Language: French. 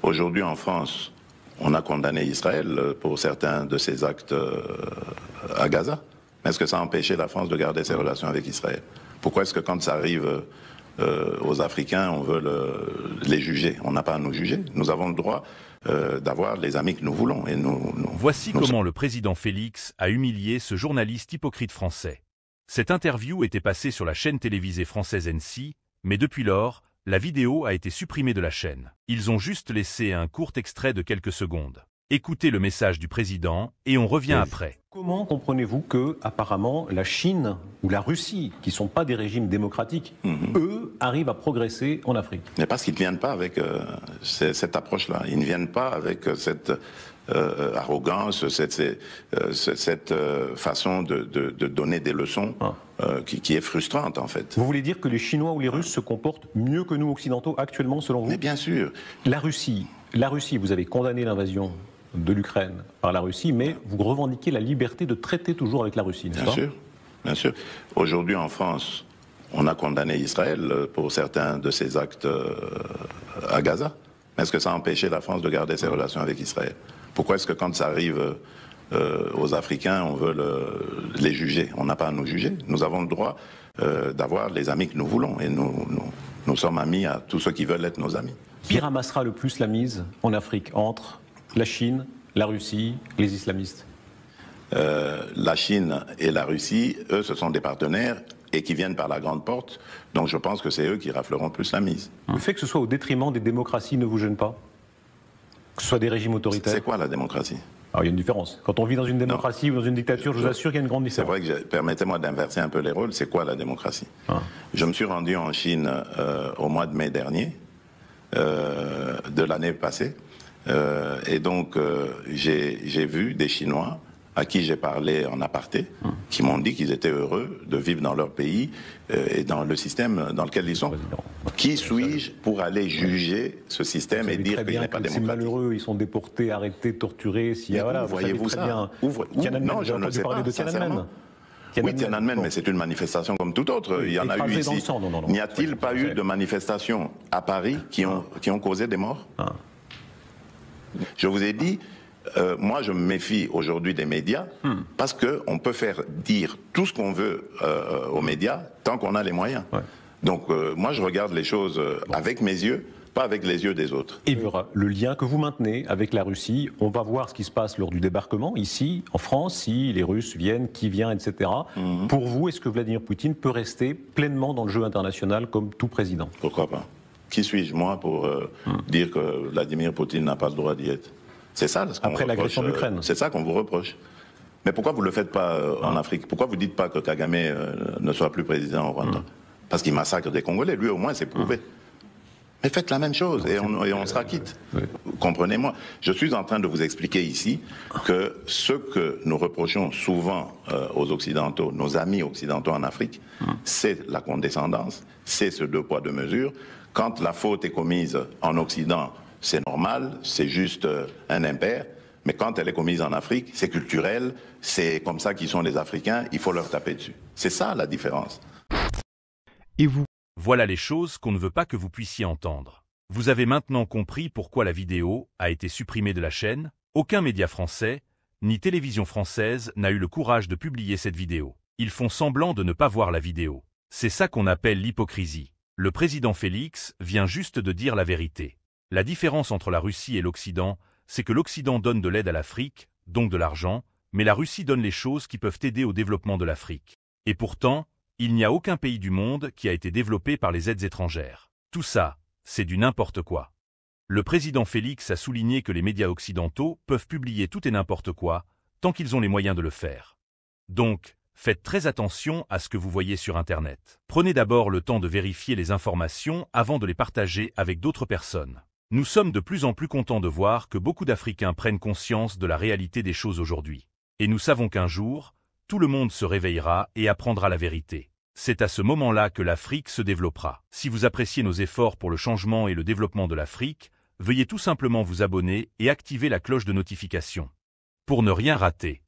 Aujourd'hui en France, on a condamné Israël pour certains de ses actes à Gaza. Est-ce que ça a empêché la France de garder ses relations avec Israël? Pourquoi est-ce que quand ça arrive aux Africains, on veut les juger? On n'a pas à nous juger. Nous avons le droit d'avoir les amis que nous voulons. Et Voici comment le président Félix a humilié ce journaliste hypocrite français. Cette interview était passée sur la chaîne télévisée française NC, mais depuis lors, la vidéo a été supprimée de la chaîne. Ils ont juste laissé un court extrait de quelques secondes. Écoutez le message du président et on revient après. Comment comprenez-vous que, apparemment, la Chine ou la Russie, qui ne sont pas des régimes démocratiques, eux, arrivent à progresser en Afrique? Mais parce qu'ils ne viennent pas avec cette approche-là. Ils ne viennent pas avec cette arrogance, cette façon de donner des leçons qui est frustrante, en fait. Vous voulez dire que les Chinois ou les Russes se comportent mieux que nous, occidentaux, actuellement, selon vous? Mais bien sûr. La Russie, vous avez condamné l'invasion de l'Ukraine par la Russie, mais vous revendiquez la liberté de traiter toujours avec la Russie, n'est-ce pas? Bien sûr, bien sûr. Aujourd'hui en France, on a condamné Israël pour certains de ses actes à Gaza. Est-ce que ça a empêché la France de garder ses relations avec Israël? Pourquoi est-ce que quand ça arrive aux Africains, on veut les juger? On n'a pas à nous juger. Nous avons le droit d'avoir les amis que nous voulons. Et nous sommes amis à tous ceux qui veulent être nos amis. Qui ramassera le plus la mise en Afrique entre la Chine, la Russie, les islamistes? La Chine et la Russie, eux, ce sont des partenaires et qui viennent par la grande porte. Donc je pense que c'est eux qui rafleront plus la mise. Le fait que ce soit au détriment des démocraties ne vous gêne pas? Que ce soit des régimes autoritaires? C'est quoi la démocratie? Alors il y a une différence. Quand on vit dans une démocratie ou dans une dictature, je vous assure qu'il y a une grande différence. C'est vrai que, permettez-moi d'inverser un peu les rôles, c'est quoi la démocratie? Je me suis rendu en Chine au mois de mai dernier, de l'année passée, et donc j'ai vu des Chinois à qui j'ai parlé en aparté, qui m'ont dit qu'ils étaient heureux de vivre dans leur pays et dans le système dans lequel ils sont. Qui suis-je pour aller juger ce système et dire qu'il n'est pas démocratique? C'est malheureux, ils sont déportés, arrêtés, torturés. Voyez-vous ça? Non, je ne sais pas, sincèrement. Oui, Tiananmen, mais c'est une manifestation comme toute autre. Il y en a eu ici. N'y a-t-il pas eu de manifestations à Paris qui ont causé des morts? Je vous ai dit, moi je me méfie aujourd'hui des médias parce qu'on peut faire dire tout ce qu'on veut aux médias tant qu'on a les moyens. Donc moi je regarde les choses avec mes yeux, pas avec les yeux des autres. Et le lien que vous maintenez avec la Russie, on va voir ce qui se passe lors du débarquement ici en France, si les Russes viennent, qui vient, etc. Pour vous, est-ce que Vladimir Poutine peut rester pleinement dans le jeu international comme tout président? Pourquoi pas? Qui suis-je moi pour dire que Vladimir Poutine n'a pas le droit d'y être? C'est ça ce qu'on après l'agression de l'Ukraine. C'est ça qu'on vous reproche. Mais pourquoi vous ne le faites pas en Afrique? Pourquoi vous ne dites pas que Kagame ne soit plus président au Rwanda? Parce qu'il massacre des Congolais, lui au moins c'est prouvé. Mais faites la même chose et on sera quitte. Comprenez-moi. Je suis en train de vous expliquer ici que ce que nous reprochons souvent aux Occidentaux, nos amis occidentaux en Afrique, c'est la condescendance, c'est ce deux poids deux mesures. Quand la faute est commise en Occident, c'est normal, c'est juste un impair. Mais quand elle est commise en Afrique, c'est culturel, c'est comme ça qu'ils sont les Africains, il faut leur taper dessus. C'est ça la différence. Et vous? Voilà les choses qu'on ne veut pas que vous puissiez entendre. Vous avez maintenant compris pourquoi la vidéo a été supprimée de la chaîne. Aucun média français, ni télévision française n'a eu le courage de publier cette vidéo. Ils font semblant de ne pas voir la vidéo. C'est ça qu'on appelle l'hypocrisie. Le président Félix vient juste de dire la vérité. La différence entre la Russie et l'Occident, c'est que l'Occident donne de l'aide à l'Afrique, donc de l'argent, mais la Russie donne les choses qui peuvent aider au développement de l'Afrique. Et pourtant, il n'y a aucun pays du monde qui a été développé par les aides étrangères. Tout ça, c'est du n'importe quoi. Le président Félix a souligné que les médias occidentaux peuvent publier tout et n'importe quoi, tant qu'ils ont les moyens de le faire. Donc, faites très attention à ce que vous voyez sur Internet. Prenez d'abord le temps de vérifier les informations avant de les partager avec d'autres personnes. Nous sommes de plus en plus contents de voir que beaucoup d'Africains prennent conscience de la réalité des choses aujourd'hui. Et nous savons qu'un jour, tout le monde se réveillera et apprendra la vérité. C'est à ce moment-là que l'Afrique se développera. Si vous appréciez nos efforts pour le changement et le développement de l'Afrique, veuillez tout simplement vous abonner et activer la cloche de notification pour ne rien rater.